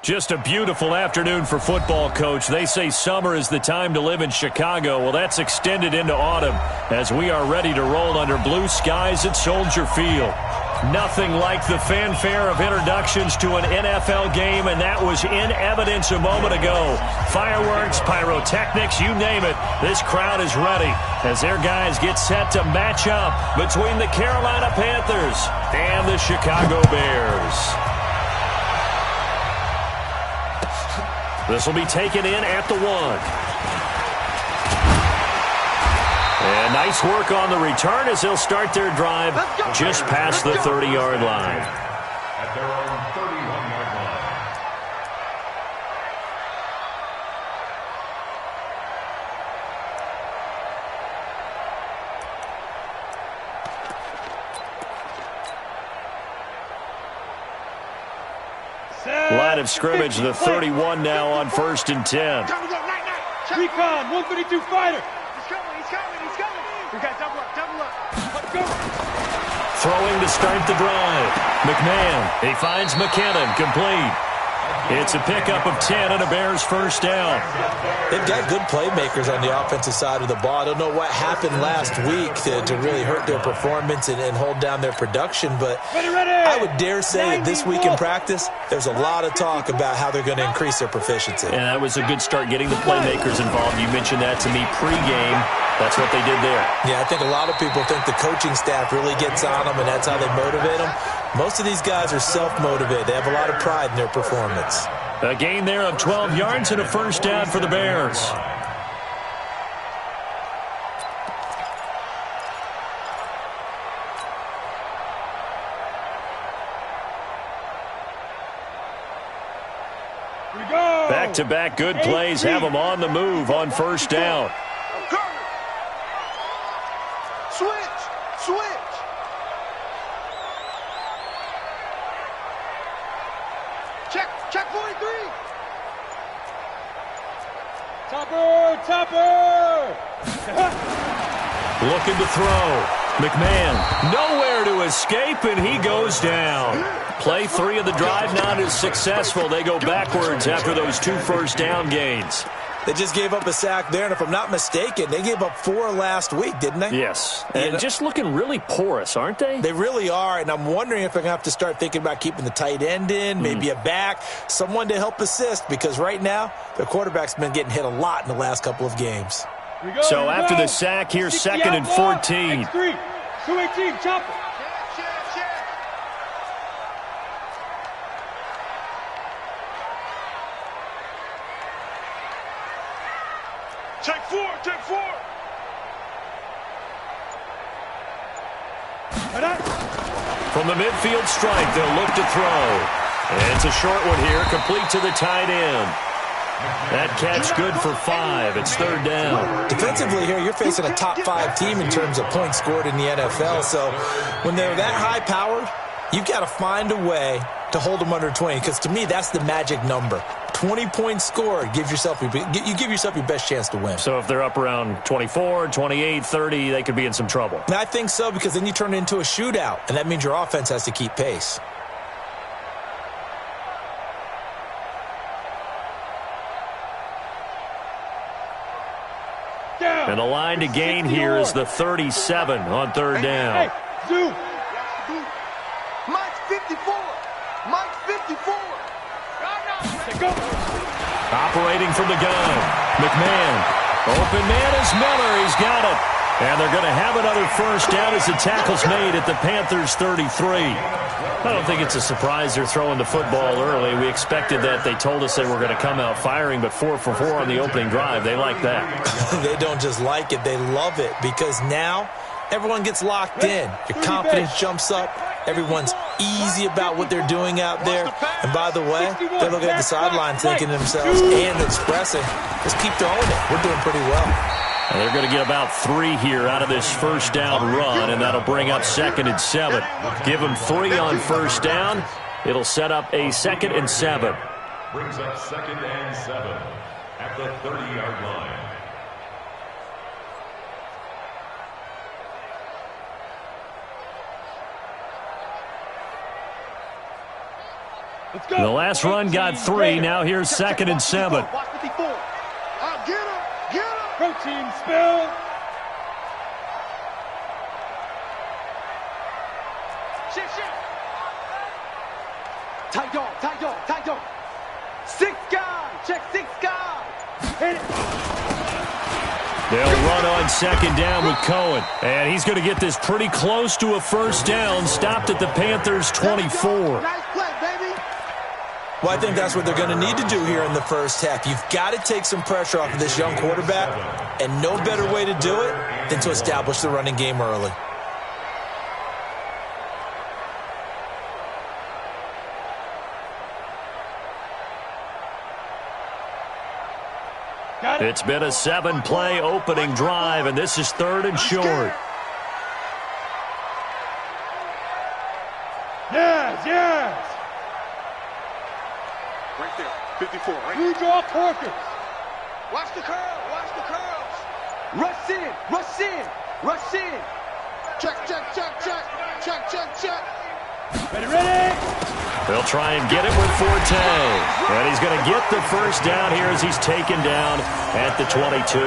Just a beautiful afternoon for football, Coach. They say summer is the time to live in Chicago. Well, that's extended into autumn as we are ready to roll under blue skies at Soldier Field. Nothing like the fanfare of introductions to an NFL game, and that was in evidence a moment ago. Fireworks, pyrotechnics, you name it. This crowd is ready as their guys get set to match up between the Carolina Panthers and the Chicago Bears. This will be taken in at the 1. And nice work on the return as they'll start their drive just past the 30-yard line. At their own 31-yard line. Line of scrimmage, the 31 now on 1st and 10. Recon, 132 fighter. He's coming. We got double up. Let's go. Throwing to start the drive. McMahon, he finds McKinnon, complete. It's a pickup of 10 and a Bears first down. They've got good playmakers on the offensive side of the ball. I don't know what happened last week to really hurt their performance and hold down their production, but I would dare say that this week in practice, there's a lot of talk about how they're going to increase their proficiency. And that was a good start getting the playmakers involved. You mentioned that to me pregame. That's what they did there. Yeah, I think a lot of people think the coaching staff really gets on them, and that's how they motivate them. Most of these guys are self-motivated. They have a lot of pride in their performance. A gain there of 12 yards and a first down for the Bears. Back-to-back good plays have them on the move on first down. Switch. Check 43. Topper. Looking to throw. McMahon nowhere to escape, and he goes down. Play 3 of the drive not as successful. They go backwards after those 2 first down gains. They just gave up a sack there, and if I'm not mistaken, they gave up 4 last week, didn't they? Yes, and just looking really porous, aren't they? They really are, and I'm wondering if they're going to have to start thinking about keeping the tight end in, maybe a back, someone to help assist, because right now, their quarterback's been getting hit a lot in the last couple of games. So after the sack, here's 2nd and 14. 218, chopper. Check four. From the midfield stripe, they'll look to throw. And it's a short one here, complete to the tight end. That catch good for 5. It's 3rd down. Defensively here, you're facing a top 5 team in terms of points scored in the NFL. So when they're that high-powered, you've got to find a way to hold them under 20, because to me, that's the magic number. 20 points scored, you give yourself your best chance to win. So if they're up around 24, 28, 30, they could be in some trouble. And I think so, because then you turn it into a shootout, and that means your offense has to keep pace. And the line to gain here is the 37 on 3rd down. Mike's 54. Operating from the gun. McMahon. Open man is Miller. He's got it. And they're going to have another first down as the tackle's made at the Panthers' 33. I don't think it's a surprise they're throwing the football early. We expected that. They told us they were going to come out firing, but 4 for 4 on the opening drive. They like that. They don't just like it. They love it, because now everyone gets locked in. Your confidence jumps up. Everyone's easy about what they're doing out there. And by the way, they're looking at the sideline thinking to themselves and expressing, just keep throwing it. We're doing pretty well. And they're going to get about 3 here out of this first down run, and that'll bring up 2nd and 7. Give them 3 on first down. It'll set up a 2nd and 7. Brings up 2nd and 7 at the 30-yard line. Let's go. The last run got 3. Now here's 2nd and 7. Watch 54. Get him. Get him. Protein spill. Shit. Tight dog. 6 guys. Check 6 guys. Hit it. They'll run on 2nd down with Cohen. And he's going to get this pretty close to a first down. Stopped at the Panthers' 24. Nice play, baby. Well, I think that's what they're going to need to do here in the first half. You've got to take some pressure off of this young quarterback, and no better way to do it than to establish the running game early. It's been a 7-play opening drive, and this is 3rd and short. Yes. Right there. 54. Right Blue draw Corkers. Watch the curls. Rush in. Check. Ready. They'll try and get it with Forte. And he's going to get the first down here as he's taken down at the 22.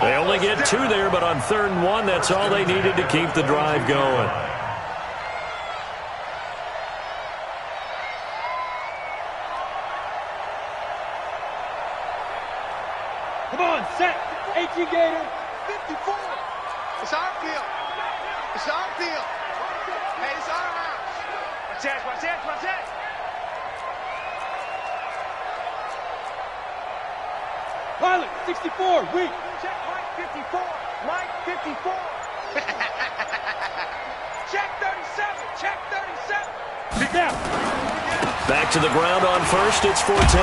They only get 2 there, but on 3rd and 1, that's all they needed to keep the drive going. Come on, set. 18 Gator. 54. It's our field. Hey, it's our house. Watch that. Pilot, 64, weak. Check Mike 54. Check 37. Big down. Back to the ground on first, it's Forte.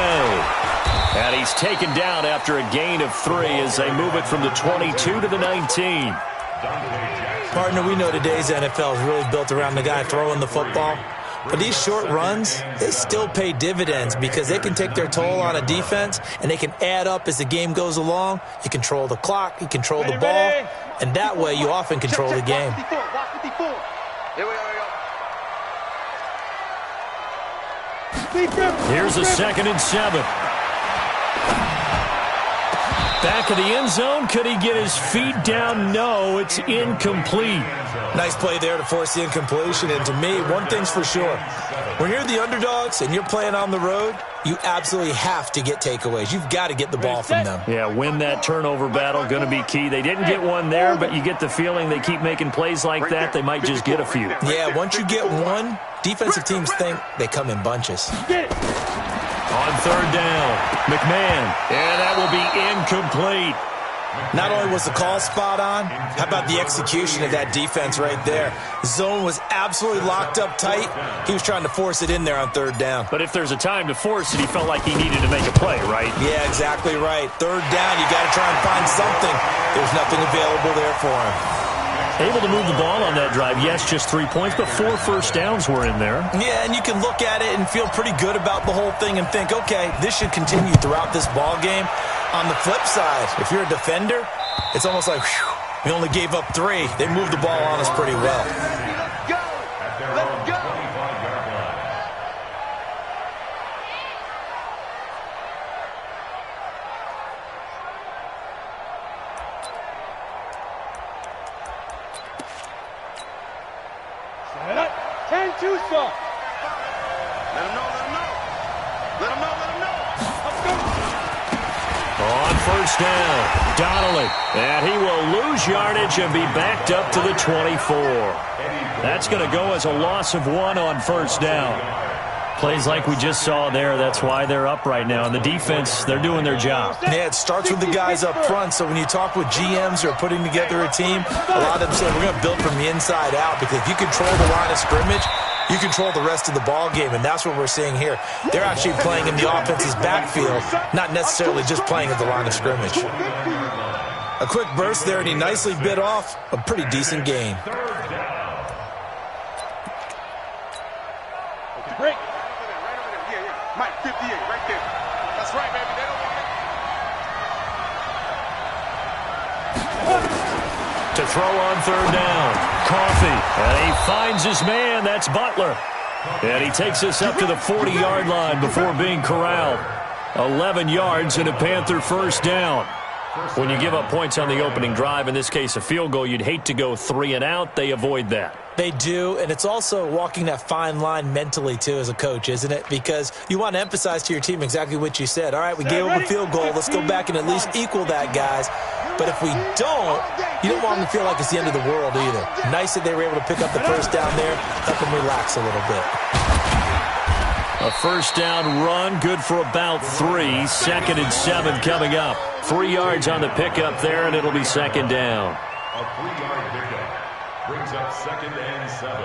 And he's taken down after a gain of 3 as they move it from the 22 to the 19. Partner, we know today's NFL is really built around the guy throwing the football. But these short runs, they still pay dividends because they can take their toll on a defense, and they can add up as the game goes along. You control the clock, you control the ball, and that way you often control the game. Watch 54. Here we go. Here's a 2nd and 7. Back of the end zone. Could he get his feet down? No, it's incomplete. Nice play there to force the incompletion. And to me, one thing's for sure. When you're the underdogs and you're playing on the road, you absolutely have to get takeaways. You've got to get the ball from them. Yeah, win that turnover battle, going to be key. They didn't get one there, but you get the feeling they keep making plays like that, they might just get a few. Yeah, once you get one, defensive teams think they come in bunches. Get it. On 3rd down, McMahon, and that will be incomplete. Not only was the call spot on, how about the execution of that defense right there? Zone was absolutely locked up tight. He was trying to force it in there on 3rd down. But if there's a time to force it, he felt like he needed to make a play, right? Yeah, exactly right. 3rd down, you got to try and find something. There's nothing available there for him. Able to move the ball on that drive. Yes, just 3 points, but 4 first downs were in there. Yeah, and you can look at it and feel pretty good about the whole thing and think, okay, this should continue throughout this ball game. On the flip side, if you're a defender, it's almost like, whew, we only gave up 3. They moved the ball on us pretty well. Let's go. Set up. 10-2 stop. Let him know. Let's go. On first down, Donnelly, and he will lose yardage and be backed up to the 24. That's going to go as a loss of 1 on first down. Plays like we just saw there, that's why they're up right now. And the defense, they're doing their job. Yeah, it starts with the guys up front. So when you talk with GMs who are putting together a team, a lot of them say we're going to build from the inside out, because if you control the line of scrimmage, you control the rest of the ball game, and that's what we're seeing here. They're actually playing in the offense's backfield, not necessarily just playing at the line of scrimmage. A quick burst there, and he nicely bit off a pretty decent gain. Break. Mike, 58, right there. That's right, baby. They don't want it. To throw on 3rd down, Coffee, and he finds his man. That's Butler. And he takes us up to the 40-yard line before being corralled. 11 yards and a Panther first down. When you give up points on the opening drive, in this case a field goal, you'd hate to go 3 and out. They avoid that. They do, and it's also walking that fine line mentally, too, as a coach, isn't it? Because you want to emphasize to your team exactly what you said. All right, we gave up a field goal. Let's go back and at least equal that, guys. But if we don't, you don't want them to feel like it's the end of the world either. Nice that they were able to pick up the first down there, help them relax a little bit. A first down run, good for about 3. 2nd and 7 coming up. 3 yards on the pickup there, and it'll be second down. A 3-yard pickup brings up 2nd and 7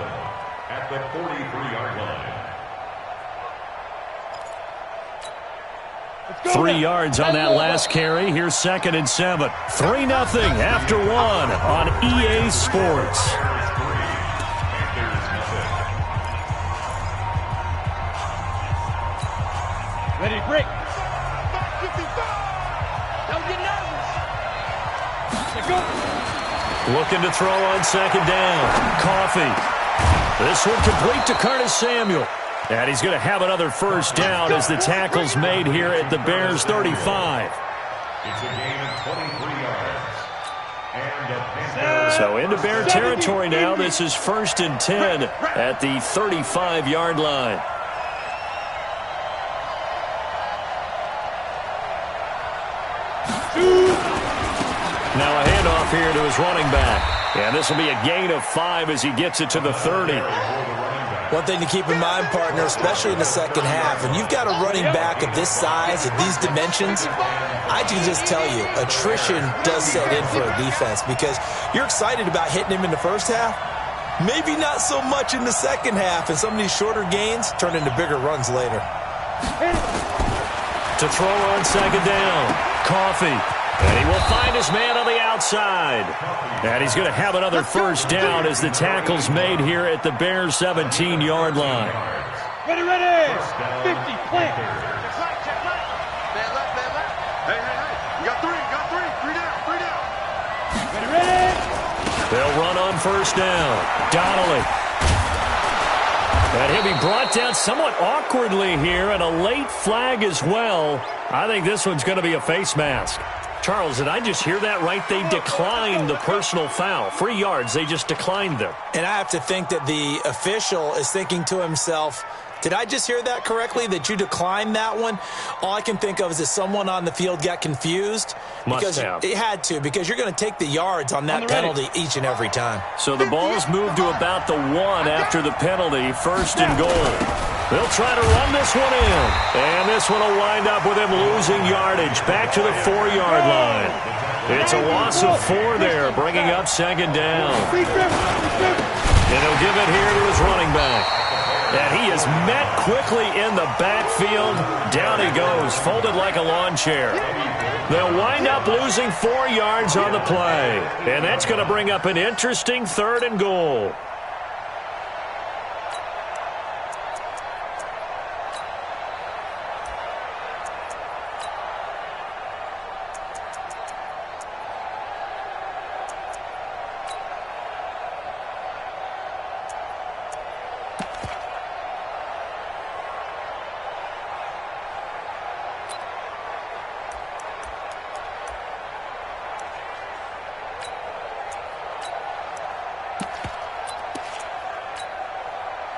at the 43-yard line. 3 yards on that last carry. Here's 2nd and 7. 3-0 after 1 on EA Sports. Ready to break. Looking to throw on 2nd down. Coffee. This one complete to Curtis Samuel. And he's going to have another first down as the tackle's made here at the Bears 35. It's a gain of 23 yards. And So into Bear territory now. This is 1st and 10 at the 35-yard line. Now a handoff here to his running back. And this will be a gain of 5 as he gets it to the 30. One thing to keep in mind, partner, especially in the second half, when you've got a running back of this size, of these dimensions, I can just tell you, attrition does set in for a defense because you're excited about hitting him in the first half. Maybe not so much in the second half, and some of these shorter gains turn into bigger runs later. To throw on 2nd down, Coffee. And he will find his man on the outside. And he's going to have another first down as the tackle's made here at the Bears 17-yard line. Ready, ready. 50, plant. Man left, man left. Hey. You got 3, 3 down. Ready, ready. They'll run on first down. Donnelly. And he'll be brought down somewhat awkwardly here, and a late flag as well. I think this one's going to be a face mask. Charles, did I just hear that right? They declined the personal foul. 3 yards, they just declined them. And I have to think that the official is thinking to himself, did I just hear that correctly, that you declined that one? All I can think of is that someone on the field got confused. Must have. It had to, because you're going to take the yards on that penalty each and every time. So the ball's moved to about the 1 after the penalty, 1st and goal. They'll try to run this one in. And this one will wind up with him losing yardage back to the 4-yard line. It's a loss of 4 there, bringing up 2nd down. And he'll give it here to his running back. And he is met quickly in the backfield. Down he goes, folded like a lawn chair. They'll wind up losing 4 yards on the play. And that's going to bring up an interesting 3rd and goal.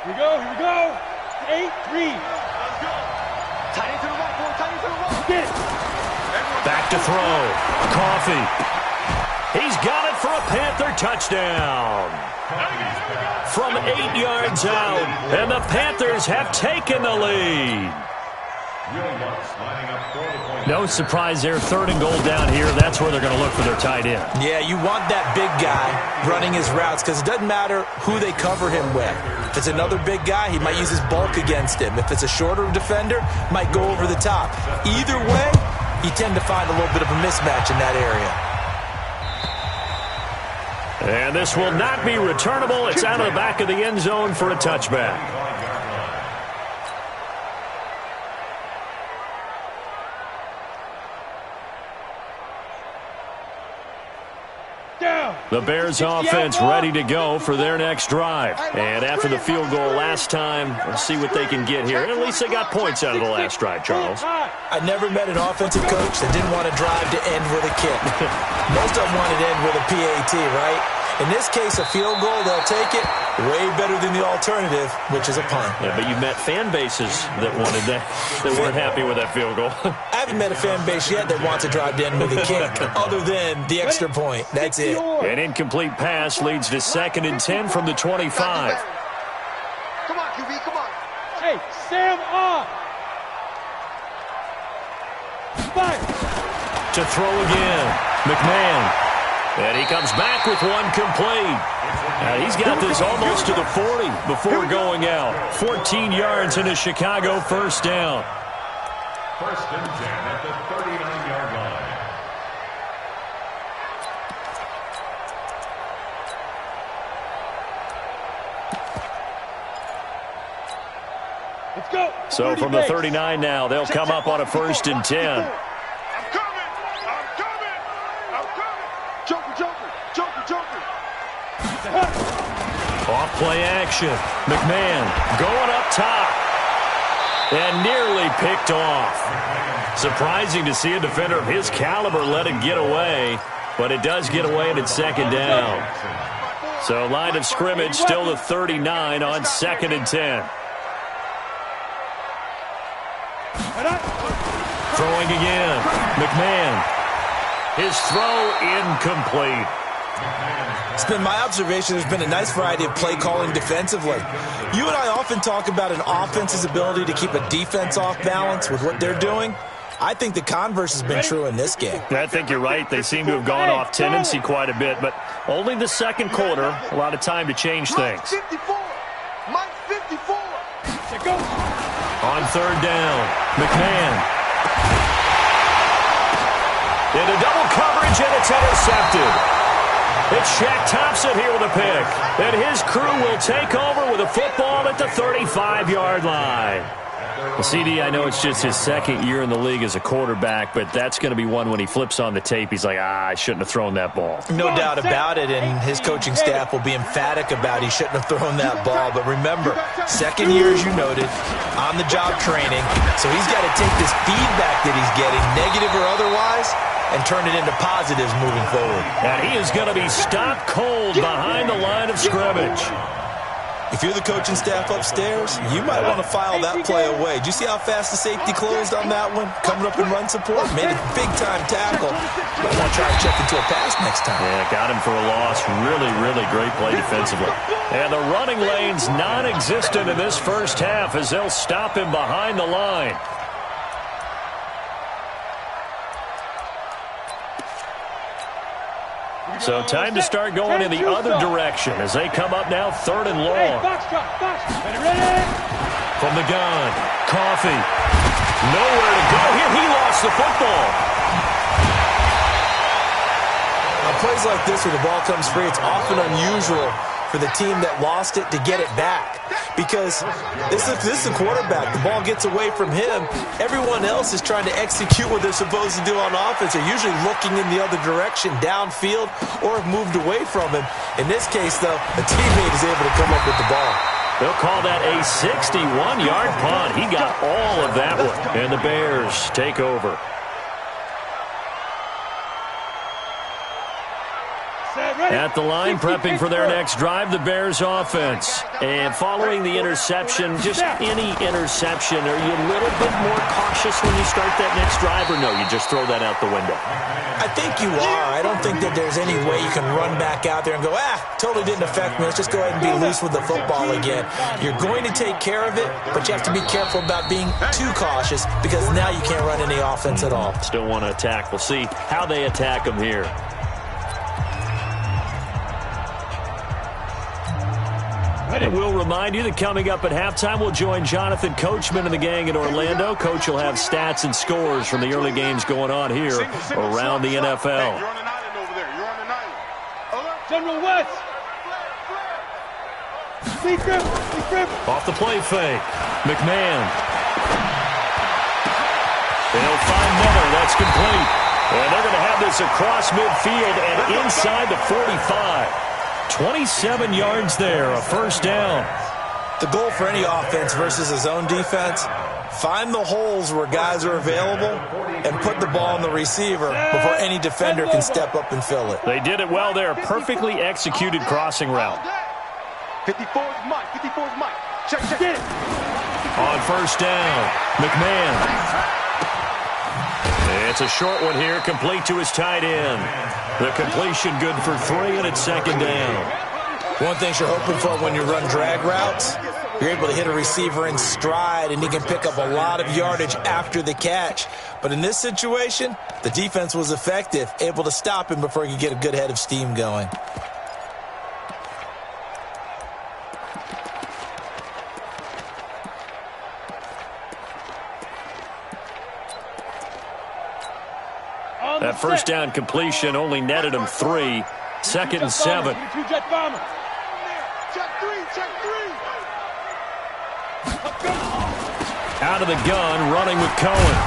Here we go. 8-3. Let's go. Tight into the wall, boy. Tight into the wall. Get it. Back to throw. Coffee. He's got it for a Panther touchdown. From 8 yards out, and the Panthers have taken the lead. No surprise there. 3rd and goal down here. That's where they're going to look for their tight end. Yeah, you want that big guy running his routes because it doesn't matter who they cover him with. If it's another big guy, he might use his bulk against him. If it's a shorter defender, might go over the top. Either way, you tend to find a little bit of a mismatch in that area. And this will not be returnable. It's out of the back of the end zone for a touchback. The Bears offense ready to go for their next drive. And after the field goal last time, we'll see what they can get here. At least they got points out of the last drive, Charles. I never met an offensive coach that didn't want to drive to end with a kick. Most of them wanted to end with a PAT, right? In this case, a field goal, they'll take it. Way better than the alternative, which is a punt. Yeah, but you've met fan bases that wanted that, that weren't happy with that field goal. I haven't met a fan base yet that wants to drive to end with a kick, other than the extra point. That's it. An incomplete pass leads to 2nd and 10 from the 25. Come on, QB, come on. Hey, Sam on. Fire. To throw again, McMahon. And he comes back with one complete. He's got this almost to the 40 before going out. 14 yards and a Chicago first down. 1st and 10 at the 39-yard line. Let's go. So from the 39 now, they'll come up on a 1st and 10. I'm coming. Joker. Off play action. McMahon going up top. And nearly picked off. Surprising to see a defender of his caliber let it get away. But it does get away and it's 2nd down. So line of scrimmage still the 39 on 2nd and 10. Throwing again. McMahon. His throw incomplete. It's been my observation there's been a nice variety of play calling defensively. You and I often talk about an offense's ability to keep a defense off balance with what they're doing. I think the converse has been true in this game. I think you're right. They seem to have gone off tendency quite a bit, but only the 2nd quarter, a lot of time to change things. Mike 54. On 3rd down, McMahon. Into double coverage, and it's intercepted. It's Shaq Thompson here with a pick. And his crew will take over with a football at the 35-yard line. Well, CD, I know it's just his 2nd year in the league as a quarterback, but that's going to be one when he flips on the tape, he's like, I shouldn't have thrown that ball. No doubt about it, and his coaching staff will be emphatic about he shouldn't have thrown that ball. But remember, 2nd year, as you noted, on-the-job training, so he's got to take this feedback that he's getting, negative or otherwise, and turn it into positives moving forward. And he is going to be stopped cold behind the line of scrimmage. If you're the coaching staff upstairs, you might want to file that play away. Did you see how fast the safety closed on that one? Coming up in run support, made a big-time tackle. Might want to try to check into a pass next time. Yeah, got him for a loss. Really, really great play defensively. And the running lane's non-existent in this first half as they'll stop him behind the line. So time to start going in the other direction as they come up now 3rd and long. From the gun, Coffee. Nowhere to go here. He lost the football. On plays like this where the ball comes free, it's often unusual for the team that lost it to get it back. Because this is a quarterback. The ball gets away from him. Everyone else is trying to execute what they're supposed to do on offense. They're usually looking in the other direction, downfield, or have moved away from him. In this case, though, a teammate is able to come up with the ball. They'll call that a 61-yard punt. He got all of that one. And the Bears take over. At the line, prepping for their next drive, the Bears offense. And following the interception, just any interception, are you a little bit more cautious when you start that next drive, or no, you just throw that out the window? I think you are. I don't think that there's any way you can run back out there and go, totally didn't affect me. Let's just go ahead and be loose with the football again. You're going to take care of it, but you have to be careful about being too cautious because now you can't run any offense at all. Still want to attack. We'll see how they attack them here. And we'll remind you that coming up at halftime, we'll join Jonathan Coachman and the gang in Orlando. Coach will have stats and scores from the early games going on here around the NFL. You're on an island over there. You're on an island. General West. Off the play fake. McMahon. They'll find Miller. That's complete. And they're going to have this across midfield and inside the 45. 27 yards there, a first down. The goal for any offense versus his own defense, find the holes where guys are available and put the ball on the receiver before any defender can step up and fill it. They did it well there. Perfectly executed crossing route. 54's Mike. 54's Mike. Check. On first down, McMahon. It's a short one here, complete to his tight end. The completion good for 3, and it's second down. One thing you're hoping for when you run drag routes, you're able to hit a receiver in stride, and he can pick up a lot of yardage after the catch. But in this situation, the defense was effective, able to stop him before he could get a good head of steam going. That first down completion only netted him 3. Second and 7. Check 3. Out of the gun, running with Cohen.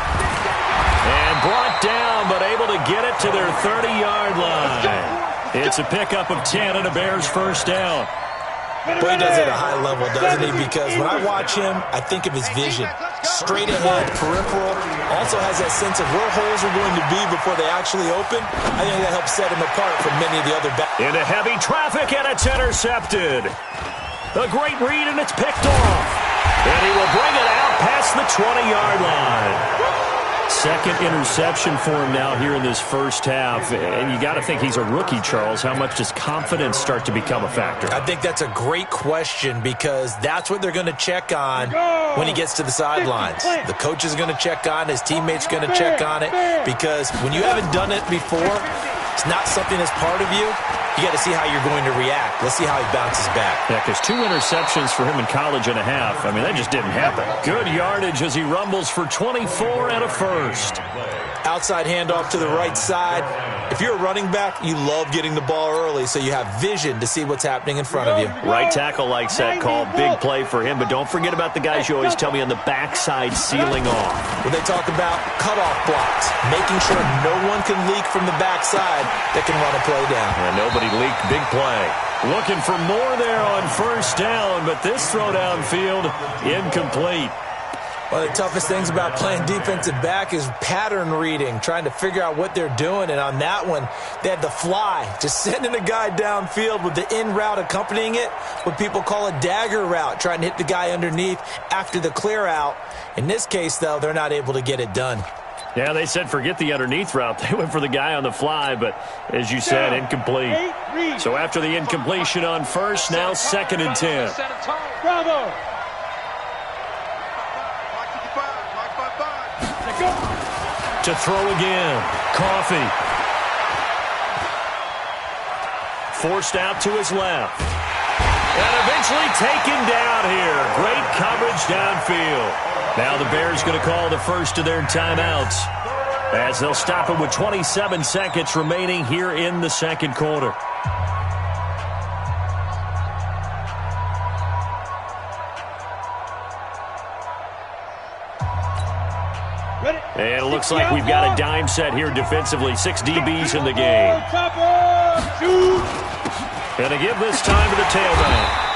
And brought down, but able to get it to their 30-yard line. It's a pickup of 10 and a Bears first down. But he does it at a high level, doesn't he? Because when I watch him, I think of his vision. Straight ahead, peripheral. Also has that sense of where holes are going to be before they actually open. I think that helps set him apart from many of the other backs. Into heavy traffic, and it's intercepted. A great read, and it's picked off. And he will bring it out past the 20-yard line. Second interception for him now here in this first half. And you got to think he's a rookie, Charles. How much does confidence start to become a factor? I think that's a great question because that's what they're going to check on when he gets to the sidelines. The coach is going to check on it. His teammates are going to check on it because when you haven't done it before, it's not something that's part of you. You got to see how you're going to react. Let's see how he bounces back. Yeah, because 2 interceptions for him in college and a half. I mean, that just didn't happen. Good yardage as he rumbles for 24 and a first. Outside handoff to the right side. If you're a running back, you love getting the ball early so you have vision to see what's happening in front of you. Right tackle likes that call. Big play for him, but don't forget about the guys you always tell me on the backside sealing off. When they talk about cutoff blocks, making sure no one can leak from the backside that can run a play down. And nobody leaked. Big play. Looking for more there on first down, but this throw downfield incomplete. One of the toughest things about playing defensive back is pattern reading, trying to figure out what they're doing. And on that one, they had the fly, just sending a guy downfield with the in route accompanying it, what people call a dagger route, trying to hit the guy underneath after the clear out. In this case, though, they're not able to get it done. Yeah, they said forget the underneath route. They went for the guy on the fly, but as you said, incomplete. So after the incompletion on first, now second and 10. Bravo. To throw again. Coffee. Forced out to his left. And eventually taken down here. Great coverage downfield. Now the Bears going to call the first of their timeouts as they'll stop it with 27 seconds remaining here in the second quarter. And it looks like we've got a dime set here defensively. 6 DBs in the game. And to give this time to the tailback.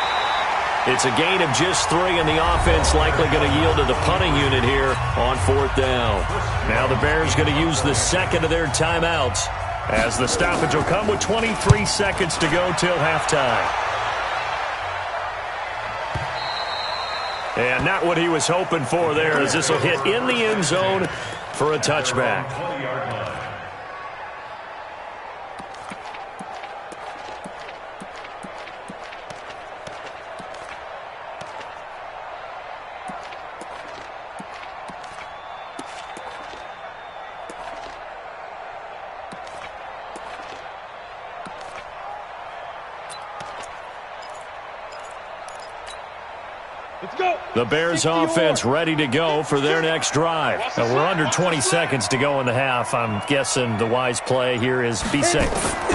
It's a gain of just 3, and the offense likely going to yield to the punting unit here on fourth down. Now the Bears going to use the second of their timeouts as the stoppage will come with 23 seconds to go till halftime. And not what he was hoping for there, as this will hit in the end zone for a touchback. The Bears offense ready to go for their next drive. Now we're under 20 seconds to go in the half. I'm guessing the wise play here is be safe.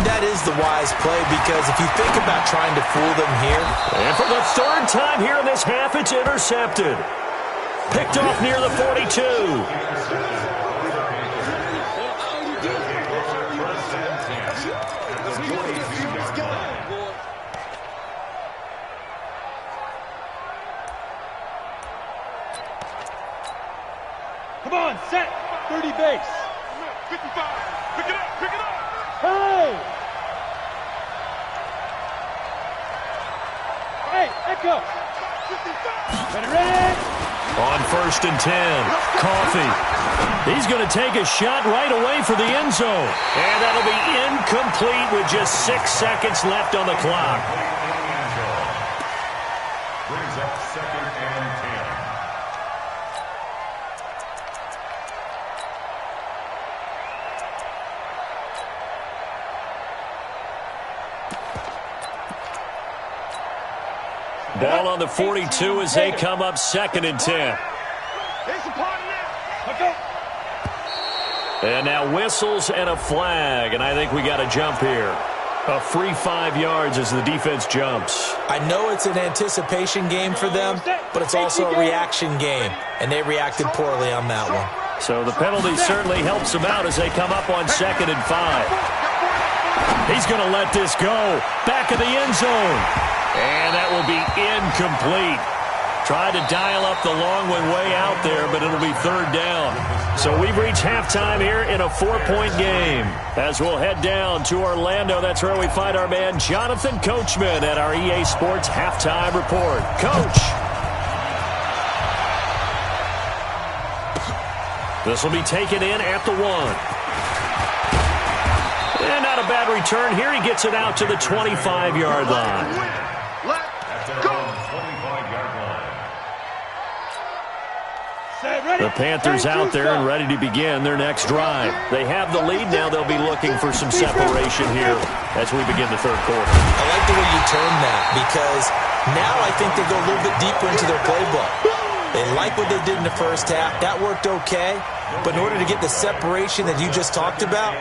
That is the wise play because if you think about trying to fool them here. And for the third time here in this half, it's intercepted. Picked off near the 42. Come on, set. 30 base. 55. Pick it up, pick it up. Hey! Hey, echo. 55. Ready? On 1st and 10, Coffee. He's going to take a shot right away for the end zone. And that'll be incomplete with just 6 seconds left on the clock. Brings up 2nd and 10. Ball on the 42 as they come up 2nd and 10. And now whistles and a flag, and I think we got a jump here. A free 5 yards as the defense jumps. I know it's an anticipation game for them, but it's also a reaction game, and they reacted poorly on that one. So the penalty certainly helps them out as they come up on 2nd and 5. He's going to let this go. Back of the end zone. And that will be incomplete. Tried to dial up the long one way out there, but it'll be 3rd down. So we've reached halftime here in a 4-point game. As we'll head down to Orlando, that's where we find our man Jonathan Coachman at our EA Sports Halftime Report. Coach. This will be taken in at the 1. And not a bad return here. He gets it out to the 25-yard line. The Panthers out there and ready to begin their next drive. They have the lead now. They'll be looking for some separation here as we begin the 3rd quarter. I like the way you term that because now I think they go a little bit deeper into their playbook. They like what they did in the first half. That worked okay. But in order to get the separation that you just talked about,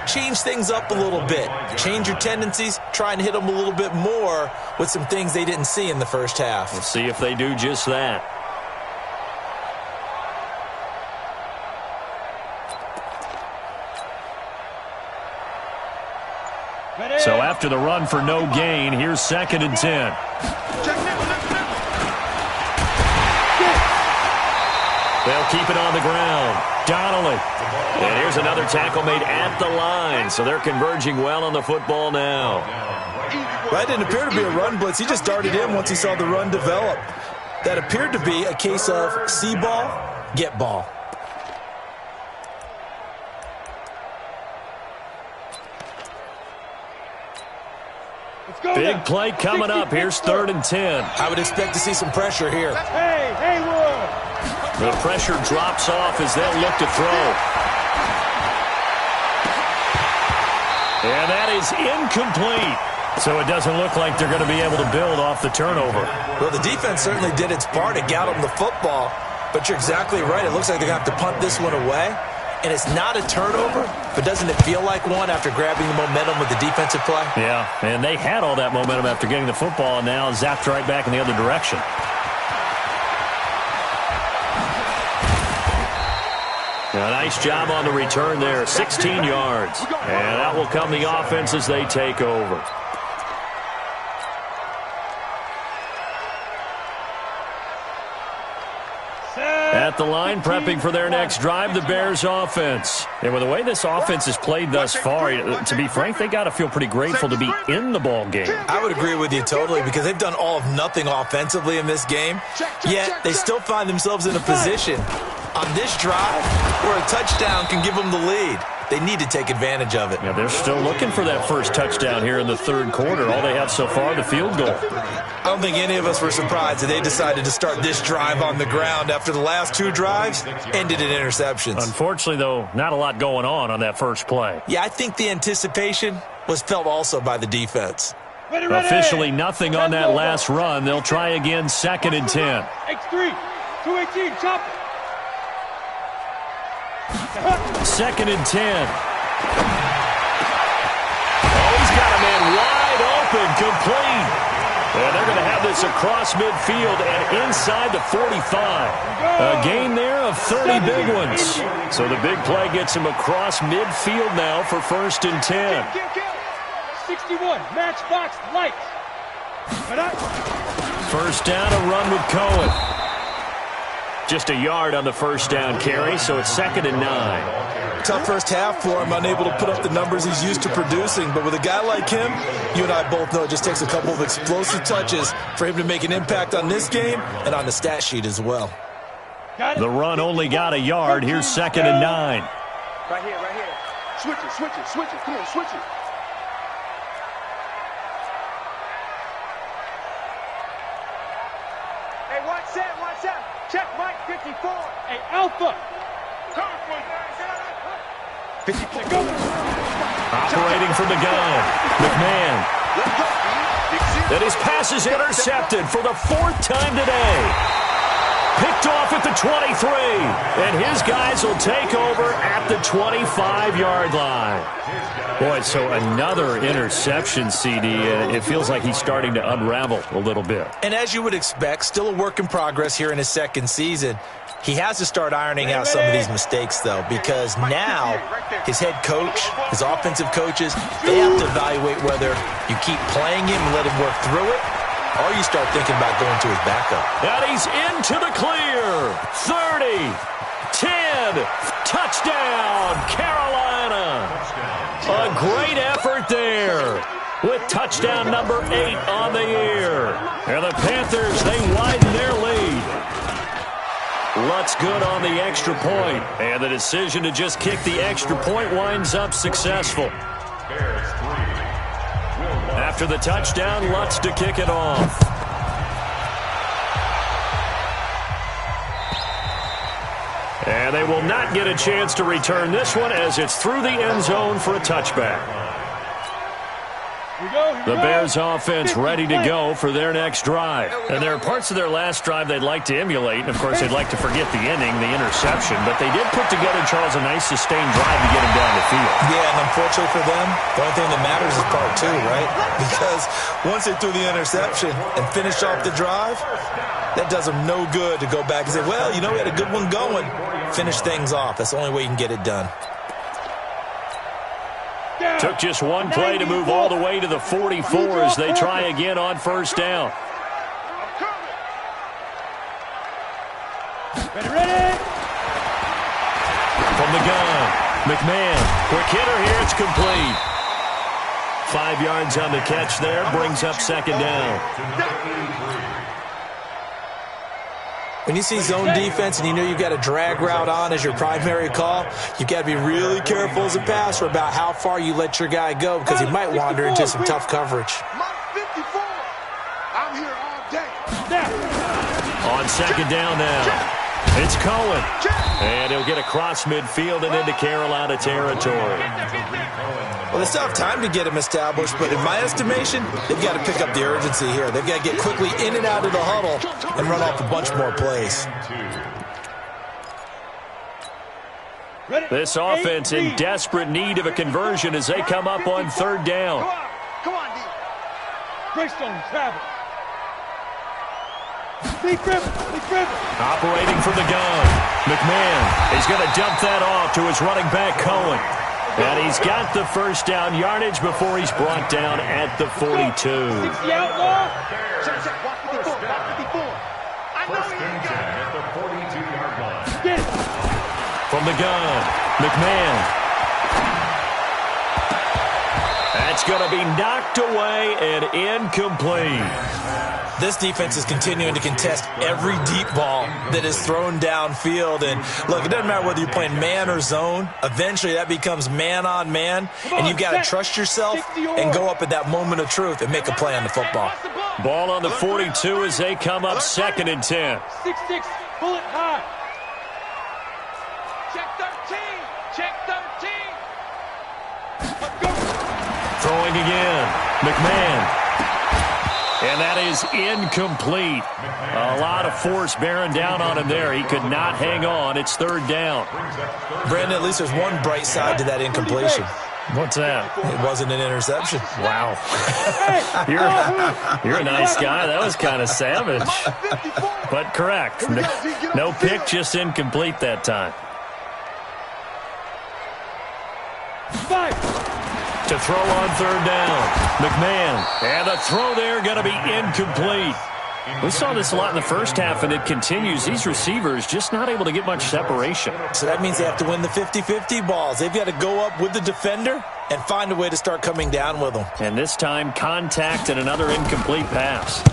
change things up a little bit. Change your tendencies. Try and hit them a little bit more with some things they didn't see in the first half. We'll see if they do just that. So after the run for no gain, here's 2nd and 10. They'll keep it on the ground. Donnelly. And here's another tackle made at the line. So they're converging well on the football now. That didn't appear to be a run blitz. He just darted in once he saw the run develop. That appeared to be a case of see ball, get ball. Big play coming up. Here's 3rd and 10. I would expect to see some pressure here. Hey, Haywood. The pressure drops off as they'll look to throw. And that is incomplete. So it doesn't look like they're going to be able to build off the turnover. Well, the defense certainly did its part to get them the football. But you're exactly right. It looks like they're going to have to punt this one away. And it's not a turnover, but doesn't it feel like one after grabbing the momentum with the defensive play? Yeah, and they had all that momentum after getting the football and now zapped right back in the other direction. A nice job on the return there, 16 yards. And that will come the offense as they take over. At the line, prepping for their next drive, the Bears offense. And with the way this offense has played thus far, to be frank, they got to feel pretty grateful to be in the ball game. I would agree with you totally because they've done all of nothing offensively in this game, yet they still find themselves in a position on this drive where a touchdown can give them the lead. They need to take advantage of it. Yeah, they're still looking for that first touchdown here in the 3rd quarter. All they have so far, the field goal. I don't think any of us were surprised that they decided to start this drive on the ground after the last 2 drives ended in interceptions. Unfortunately, though, not a lot going on that first play. Yeah, I think the anticipation was felt also by the defense. Ready. Officially nothing on that last run. They'll try again, 2nd and 10. X3, 218, chop. 2nd and 10. Oh, he's got a man wide open, complete. And they're going to have this across midfield and inside the 45. A gain there of 30 big ones. So the big play gets him across midfield now for 1st and 10. 61, matchbox light. 1st down, a run with Cohen. Just a yard on the first down carry, so it's 2nd and 9. Tough first half for him, unable to put up the numbers he's used to producing. But with a guy like him, you and I both know it just takes a couple of explosive touches for him to make an impact on this game and on the stat sheet as well. The run only got a yard. Here's 2nd and 9. Right here, right here. Switch it, switch it, switch it. Come on, switch it. Hey, watch that, watch that. Check Mike 54. Hey, Alpha. 54. Operating from the gun. McMahon. And his pass is intercepted for the 4th time today. Picked off at the 23. And his guys will take over at the 25-yard line. Boy, so another interception, CD. It feels like he's starting to unravel a little bit. And as you would expect, still a work in progress here in his 2nd season. He has to start ironing out some of these mistakes, though, because now his head coach, his offensive coaches, they have to evaluate whether you keep playing him and let him work through it, or you start thinking about going to his backup. And he's into the clear. 30, 10, touchdown, Carolina. A great effort there with touchdown number 8 on the year. And the Panthers, they widen their lead. Lutz good on the extra point, and the decision to just kick the extra point winds up successful. After the touchdown, Lutz to kick it off. And they will not get a chance to return this one as it's through the end zone for a touchback. The Bears offense ready to go for their next drive. And there are parts of their last drive they'd like to emulate. And, of course, they'd like to forget the inning, the interception. But they did put together, Charles, a nice sustained drive to get him down the field. Yeah, and unfortunately for them, the only thing that matters is part 2, right? Because once they threw the interception and finished off the drive, that does them no good to go back and say, well, you know, we had a good one going. Finish things off. That's the only way you can get it done. Took just one play to move all the way to the 44 as they try again on first down. Ready. From the gun, McMahon. Quick hitter here, it's complete. 5 yards on the catch there, brings up 2nd down. When you see zone defense and you know you've got a drag route on as your primary call, you've got to be really careful as a passer about how far you let your guy go because he might wander into some tough coverage. I'm here all day. On 2nd down now, it's Cohen. And he'll get across midfield and into Carolina territory. Well, they still have time to get him established, but in my estimation, they've got to pick up the urgency here. They've got to get quickly in and out of the huddle and run off a bunch more plays. This offense in desperate need of a conversion as they come up on 3rd down. Come on, D. Greystone travel. Big river. Operating from the gun. McMahon is going to dump that off to his running back, Cohen. And he's got the first down yardage before he's brought down at the 42. 60 outlaw. Check. Watch 54. I know he ain't got it. At the 42-yard line. Get it. From the gun, McMahon. That's going to be knocked away and incomplete. This defense is continuing to contest every deep ball that is thrown downfield. And, look, it doesn't matter whether you're playing man or zone. Eventually, that becomes man on man. And you've got to trust yourself and go up at that moment of truth and make a play on the football. Ball on the 42 as they come up 2nd and 10. 6-6, bullet high. Check 13. Throwing again. McMahon. And that is incomplete. A lot of force bearing down on him there. He could not hang on. It's 3rd down. Brandon, at least there's one bright side to that incompletion. What's that? It wasn't an interception. Wow. You're a nice guy. That was kind of savage. But correct. No pick, just incomplete that time. 5. To throw on 3rd down. McMahon. And the throw there going to be incomplete. We saw this a lot in the first half, and it continues. These receivers just not able to get much separation. So that means they have to win the 50-50 balls. They've got to go up with the defender and find a way to start coming down with them. And this time, contact and another incomplete pass.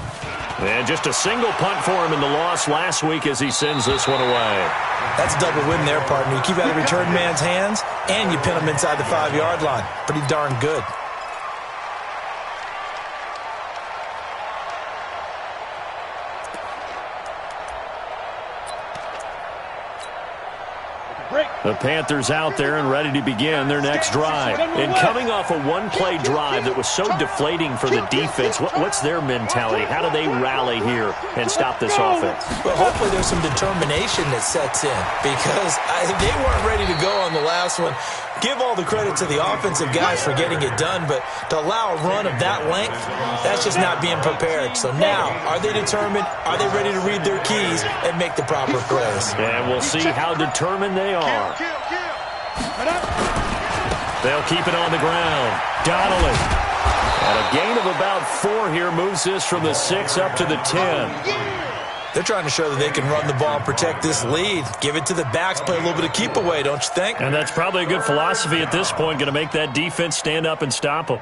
And just a single punt for him in the loss last week as he sends this one away. That's a double win there, partner. You keep out of return man's hands, and you pin him inside the 5-yard line. Pretty darn good. The Panthers out there and ready to begin their next drive. And coming off a one-play drive that was so deflating for the defense, what's their mentality? How do they rally here and stop this offense? Well, hopefully there's some determination that sets in because they weren't ready to go on the last one. Give all the credit to the offensive guys for getting it done, but to allow a run of that length, that's just not being prepared. So now, are they determined? Are they ready to read their keys and make the proper plays? And we'll see how determined they are. They'll keep it on the ground. Donnelly. And a gain of about 4 here moves this from the 6 up to the 10. They're trying to show that they can run the ball and protect this lead. Give it to the backs, play a little bit of keep away, don't you think? And that's probably a good philosophy at this point, going to make that defense stand up and stop them.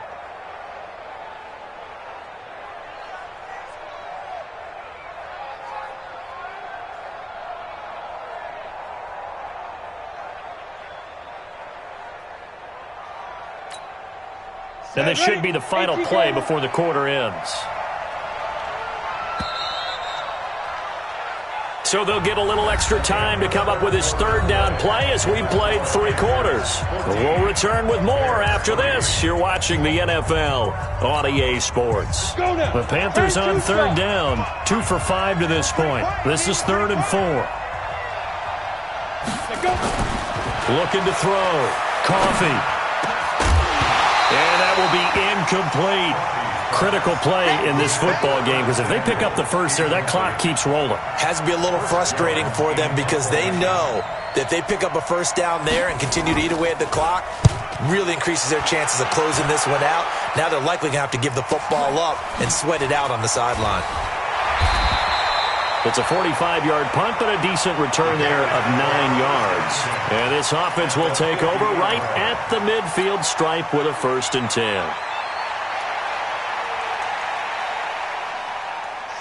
And this should be the final play before the quarter ends. So they'll get a little extra time to come up with his third down play as we've played 3 quarters. We'll return with more after this. You're watching the NFL on EA Sports. The Panthers on third down, 2 for 5 to this point. This is 3rd and 4. Looking to throw. Coffee. And that will be incomplete. Critical play in this football game because if they pick up the first there, that clock keeps rolling. Has to be a little frustrating for them because they know that if they pick up a first down there and continue to eat away at the clock, really increases their chances of closing this one out. Now they're likely going to have to give the football up and sweat it out on the sideline. It's a 45-yard punt, but a decent return there of 9 yards. And this offense will take over right at the midfield stripe with a 1st and 10.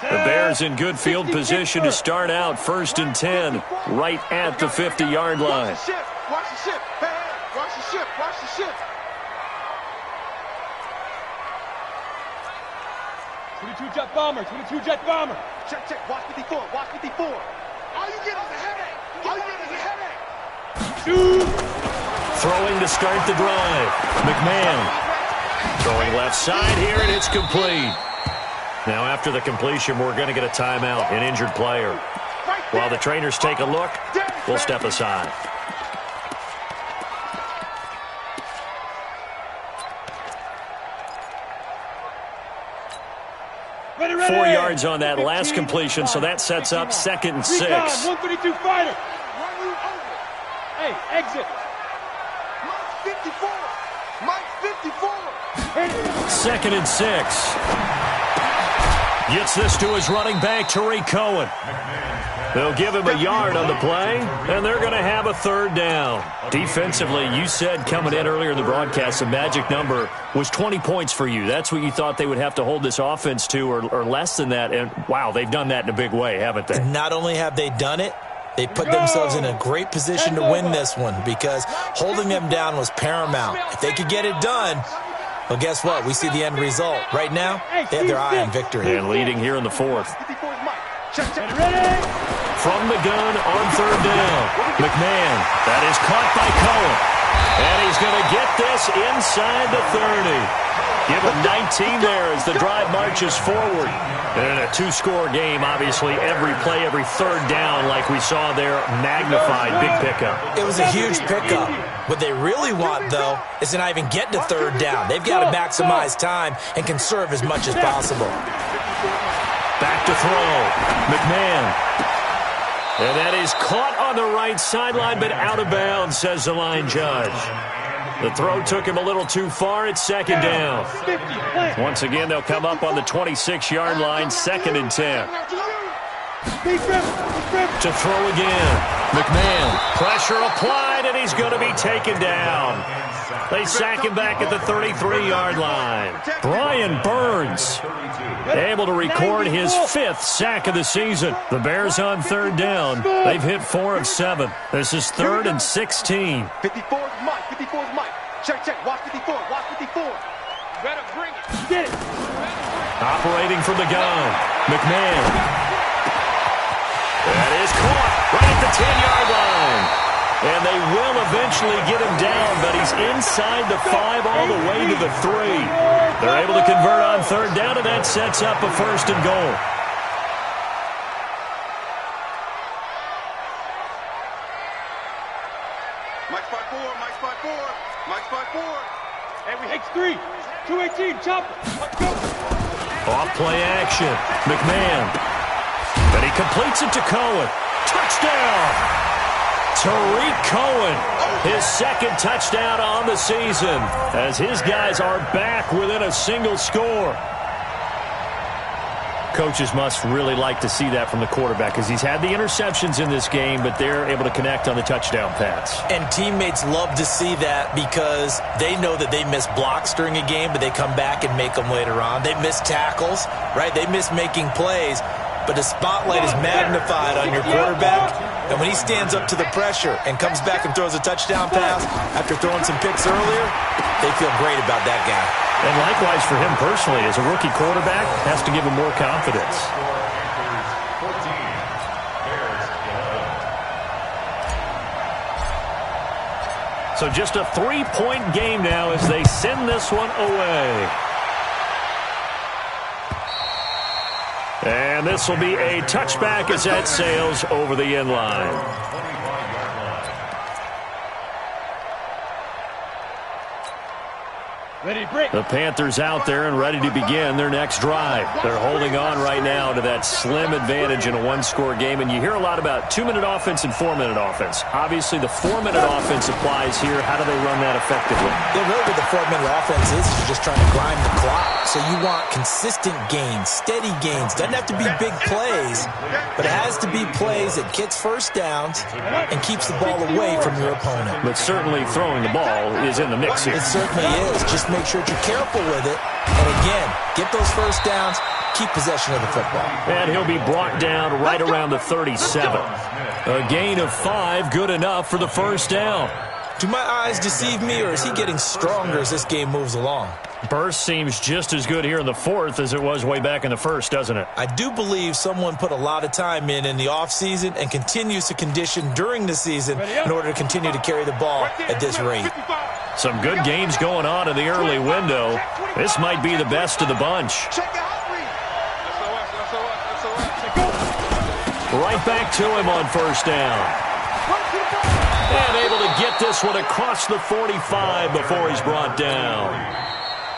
The Bears in good field position to start out 1st and 10 right at the 50-yard line. Watch the ship. Watch the ship. Hey, watch the ship. Watch the ship. 22 jet bomber. 22 jet bomber. Check, check. Watch 54. Watch 54. All you get is a headache. All you get is a headache. Throwing to start the drive. McMahon throwing left side here, and it's complete. Now, after the completion, we're going to get a timeout, an injured player. While the trainers take a look, we'll step aside. Ready. 4 yards on that last completion, so that sets up 2nd and 6. 132 fighter. Hey, exit. Mike 54. Mike 54. 2nd and 6. Gets this to his running back, Tariq Cohen. They'll give him a yard on the play, and they're going to have a 3rd down. Defensively, you said coming in earlier in the broadcast, the magic number was 20 points for you. That's what you thought they would have to hold this offense to, or less than that. And, wow, they've done that in a big way, haven't they? And not only have they done it, they put themselves in a great position to win this one because holding them down was paramount. If they could get it done, well, guess what? We see the end result. Right now, they have their eye on victory. And leading here in the 4th. Ready. From the gun on 3rd down. McMahon, that is caught by Cohen. And he's going to get this inside the 30. Give him 19 there as the drive marches forward. And in a 2-score game, obviously, every play, every 3rd down, like we saw there, magnified, big pickup. It was a huge pickup. What they really want, though, is to not even get to 3rd down. They've got to maximize time and conserve as much as possible. Back to throw. McMahon. And that is caught on the right sideline, but out of bounds, says the line judge. The throw took him a little too far. It's second down. Once again, they'll come up on the 26-yard line, 2nd and 10. To throw again. McMahon, pressure applied, and he's going to be taken down. They sack him back at the 33-yard line. Brian Burns able to record his 5th sack of the season. The Bears on 3rd down. They've hit 4 of 7. This is 3rd and 16. 54 is Mike. 54 is Mike. Check, check. Watch 54. Watch 54. Better bring it. Get it. Operating from the gun. McMahon. That is caught right at the 10-yard line. And they will eventually get him down, but he's inside the 5 all the way to the 3. They're able to convert on 3rd down, and that sets up a 1st and goal. Mike spot 4. Mike spot 4. Mike spot 4. Hey, we X3. 218. Chopper. Let's go. Off play action. McMahon. And he completes it to Cohen. Touchdown! Tariq Cohen, his 2nd touchdown on the season, as his guys are back within a single score. Coaches must really like to see that from the quarterback, because he's had the interceptions in this game, but they're able to connect on the touchdown pass. And teammates love to see that, because they know that they miss blocks during a game, but they come back and make them later on. They miss tackles, right? They miss making plays. But the spotlight is magnified on your quarterback, and when he stands up to the pressure and comes back and throws a touchdown pass after throwing some picks earlier, they feel great about that guy. And likewise for him personally, as a rookie quarterback, has to give him more confidence. So just a 3-point game now as they send this one away. And this will be a touchback as that sails over the end line. The Panthers out there and ready to begin their next drive. They're holding on right now to that slim advantage in a 1-score game. And you hear a lot about 2-minute offense and 4-minute offense. Obviously, the 4-minute offense applies here. How do they run that effectively? Yeah, really what the 4-minute offense is you're just trying to grind the clock. So you want consistent gains, steady gains. Doesn't have to be big plays, but it has to be plays that gets first downs and keeps the ball away from your opponent. But certainly throwing the ball is in the mix here. It certainly is. Just make sure that you're careful with it. And again, get those first downs, keep possession of the football. And he'll be brought down right around the 37. A gain of 5, good enough for the first down. Do my eyes deceive me, or is he getting stronger as this game moves along? Burst seems just as good here in the 4th as it was way back in the 1st, doesn't it? I do believe someone put a lot of time in the offseason and continues to condition during the season in order to continue to carry the ball at this rate. Some good games going on in the early window. This might be the best of the bunch. Right back to him on first down. And able to get this one across the 45 before he's brought down.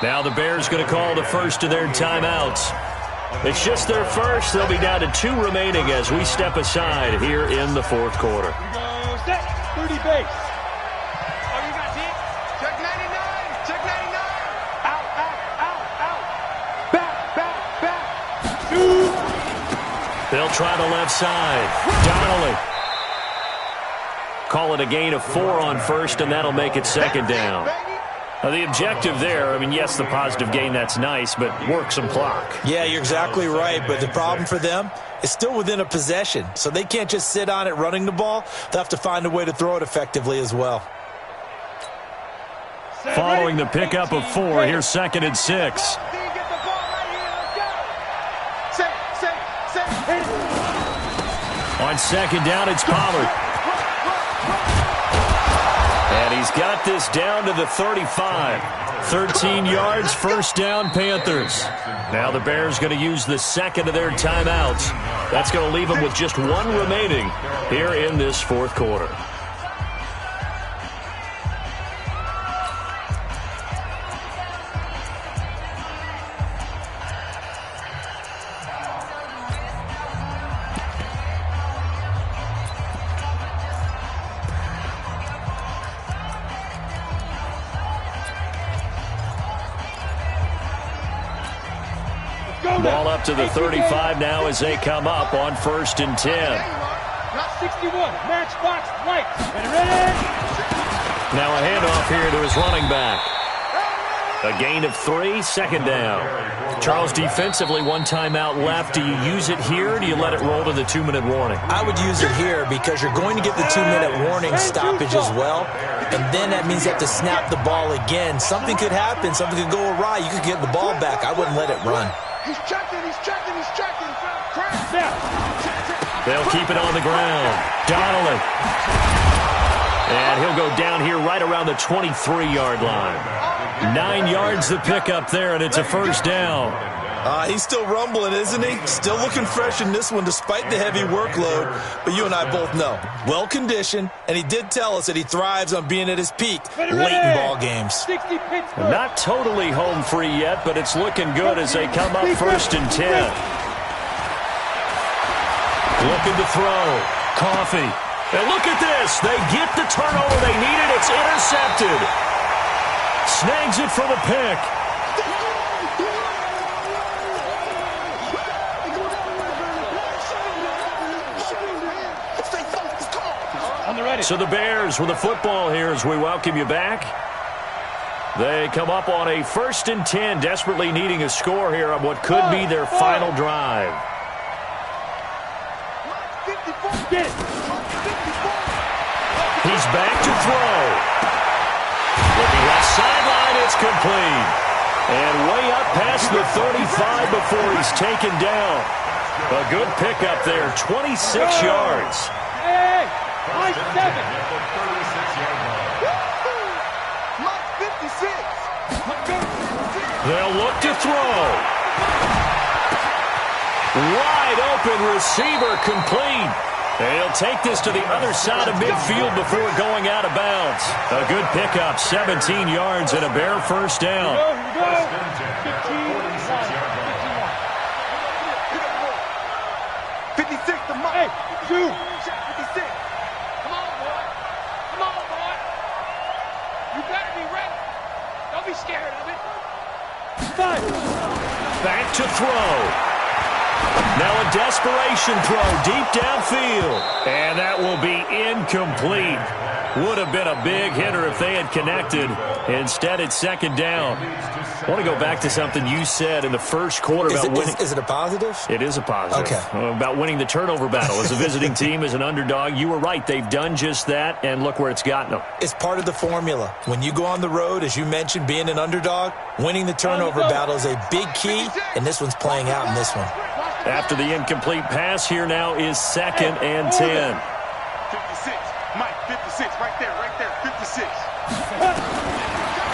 Now the Bears going to call the first of their timeouts. It's just their first. They'll be down to 2 remaining as we step aside here in the 4th quarter. We go set. 30 base. Check 99. Check 99. Out, out, out, out. Back, back, back. They'll try the left side. Donnelly. Call it a gain of 4 on first, and that'll make it second down. The objective there, I mean, yes, the positive gain, that's nice, but work some clock. Yeah, you're exactly right, but the problem for them is still within a possession, so they can't just sit on it running the ball. They'll have to find a way to throw it effectively as well. Following the pickup of 4, here's 2nd and 6. On second down, it's Pollard. And he's got this down to the 35. 13 yards, first down, Panthers. Now the Bears going to use the second of their timeouts. That's going to leave them with just 1 remaining here in this 4th quarter. Ball up to the 35 now as they come up on 1st and 10. Not 61. Matchbox light. Ready? Now a handoff here to his running back. A gain of 3, 2nd down. Charles, defensively, 1 timeout left. Do you use it here, or do you let it roll to the 2-minute warning? I would use it here because you're going to get the 2-minute warning stoppage as well, and then that means you have to snap the ball again. Something could happen. Something could go awry. You could get the ball back. I wouldn't let it run. He's checking. They'll keep it on the ground. Donnelly. And he'll go down here right around the 23-yard line. 9 yards to pick up there, and it's a 1st down. He's still rumbling, isn't he? Still looking fresh in this one despite the heavy workload. But you and I both know, well-conditioned, and he did tell us that he thrives on being at his peak late in ball games. Not totally home free yet, but it's looking good as they come up 1st and 10. Looking to throw. Coffee. And look at this. They get the turnover they needed. It's intercepted. Snags it for the pick. So the Bears with the football here as we welcome you back. They come up on a 1st and 10, desperately needing a score here on what could be their final drive. He's back to throw. Looking left sideline, it's complete. And way up past the 35 before he's taken down. A good pickup there, 26 yards. Hey, nice 7. They'll look to throw. Wide open receiver complete. They'll take this to the other side of midfield before going out of bounds. A good pickup, 17 yards and a Bear 1st down. Here we go. 56 to Mike. Hey, 2. 56. Come on, boy. Come on, boy. You better be ready. Don't be scared of it. 5. Back to throw. Now a desperation throw deep downfield. And that will be incomplete. Would have been a big hitter if they had connected. Instead, it's 2nd down. I want to go back to something you said in the 1st quarter about winning. Is it a positive? It is a positive. Okay. About winning the turnover battle as a visiting team, as an underdog. You were right. They've done just that, and look where it's gotten them. It's part of the formula. When you go on the road, as you mentioned, being an underdog, winning the turnover battle is a big key, and this one's playing out in this one. After the incomplete pass, here now is 2nd and 10. 56. Mike, 56. Right there. 56.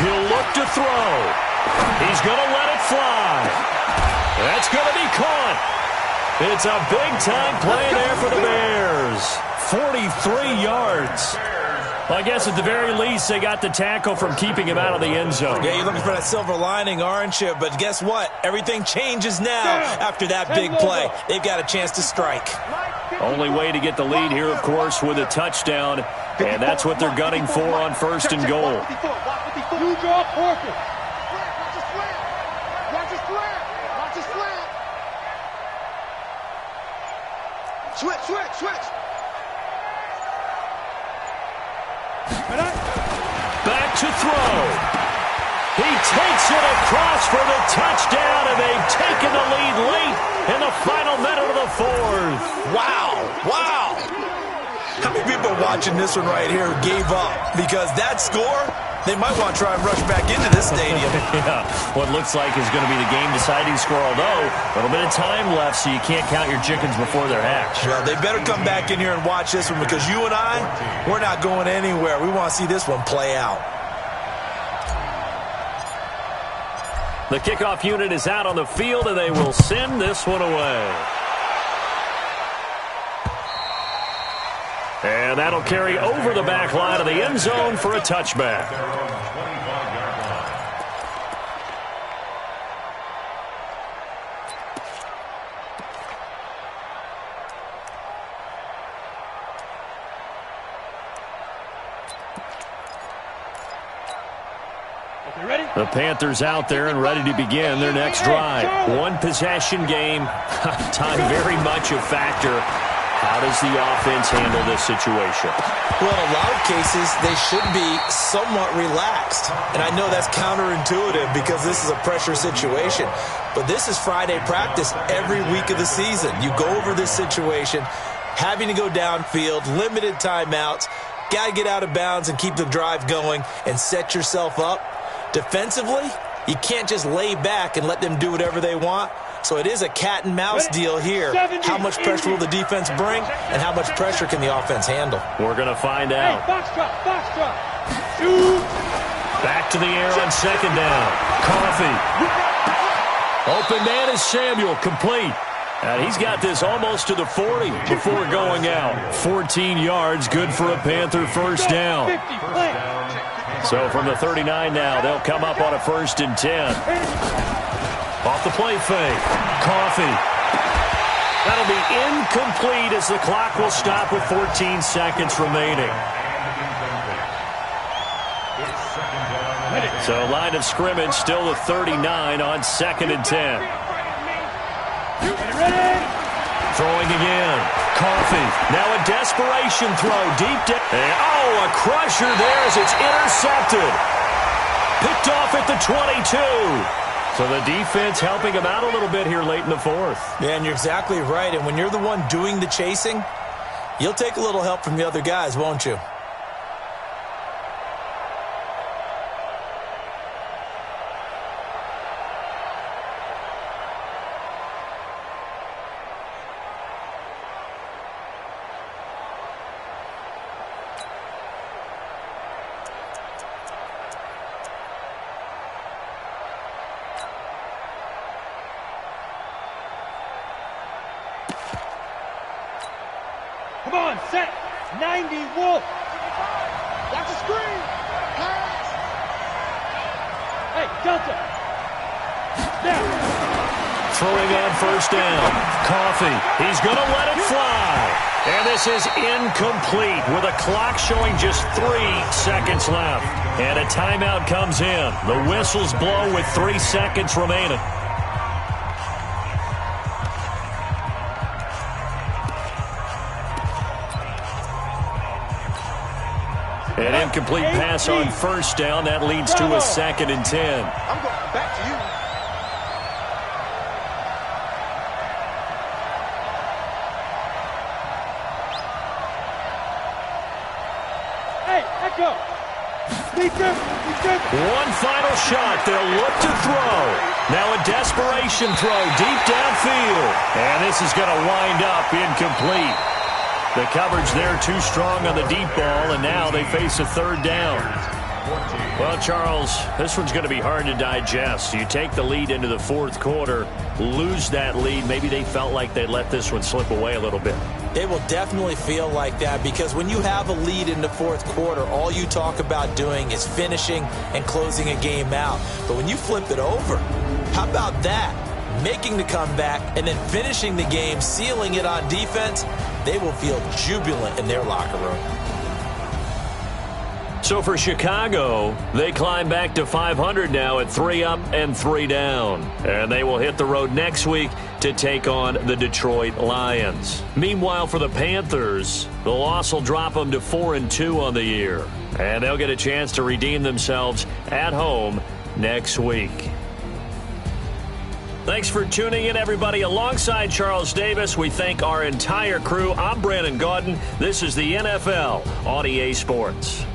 He'll look to throw. He's going to let it fly. That's going to be caught. It's a big-time play there for the Bears. 43 yards. Well, I guess at the very least, they got the tackle from keeping him out of the end zone. Yeah, you're looking for that silver lining, aren't you? But guess what? Everything changes now after that big play. They've got a chance to strike. Only way to get the lead here, of course, with a touchdown. And that's what they're gunning for on 1st and goal. You draw Porter. Switch. Back to throw. He takes it across for the touchdown, and they've taken the lead late in the final minute of the 4th. Wow. How many people are watching this one right here who gave up? Because that score, they might want to try and rush back into this stadium. Yeah, what looks like is going to be the game-deciding score, although a little bit of time left, so you can't count your chickens before they're hatched. Well, they better come back in here and watch this one because you and I, we're not going anywhere. We want to see this one play out. The kickoff unit is out on the field, and they will send this one away. And that'll carry over the back line of the end zone for a touchback. The Panthers out there and ready to begin their next drive. One possession game. Time very much a factor. How does the offense handle this situation? Well, in a lot of cases, they should be somewhat relaxed. And I know that's counterintuitive because this is a pressure situation. But this is Friday practice every week of the season. You go over this situation, having to go downfield, limited timeouts, got to get out of bounds and keep the drive going and set yourself up. Defensively, you can't just lay back and let them do whatever they want. So it is a cat and mouse deal here. How much pressure will the defense bring, and how much pressure can the offense handle? We're going to find out. Hey, box drop. Back to the air on second down. Coffee. Open man is Samuel, complete. And he's got this almost to the 40 before going out. 14 yards, good for a Panther first down. So from the 39 now, they'll come up on a 1st and 10. Off the play fake. Coffee. That'll be incomplete as the clock will stop with 14 seconds remaining. So line of scrimmage still the 39 on 2nd and 10. Throwing again. Coffee. Now a desperation throw deep down. Oh, a crusher there as it's intercepted. Picked off at the 22. So the defense helping him out a little bit here late in the 4th. Yeah, and you're exactly right. And when you're the one doing the chasing, you'll take a little help from the other guys, won't you? Come on, set. 90 Wolf. Watch the screen. Pass. Hey, Delta. Now. Throwing on 1st down. Coffee. He's going to let it fly. And this is incomplete with a clock showing just 3 seconds left. And a timeout comes in. The whistles blow with 3 seconds remaining. An incomplete pass on 1st down. That leads to a 2nd and 10. I'm going back to you. Hey, Echo. One final shot. They'll look to throw. Now a desperation throw deep downfield. And this is going to wind up incomplete. The coverage there too strong on the deep ball, and now they face a 3rd down. Well, Charles, this one's going to be hard to digest. You take the lead into the 4th quarter, lose that lead. Maybe they felt like they let this one slip away a little bit. It will definitely feel like that because when you have a lead in the 4th quarter, all you talk about doing is finishing and closing a game out. But when you flip it over, how about that? Making the comeback and then finishing the game, sealing it on defense, they will feel jubilant in their locker room. So for Chicago, they climb back to 500 now at 3 up and 3 down. And they will hit the road next week to take on the Detroit Lions. Meanwhile, for the Panthers, the loss will drop them to 4-2 on the year. And they'll get a chance to redeem themselves at home next week. Thanks for tuning in, everybody. Alongside Charles Davis, we thank our entire crew. I'm Brandon Gaudin. This is the NFL on EA Sports.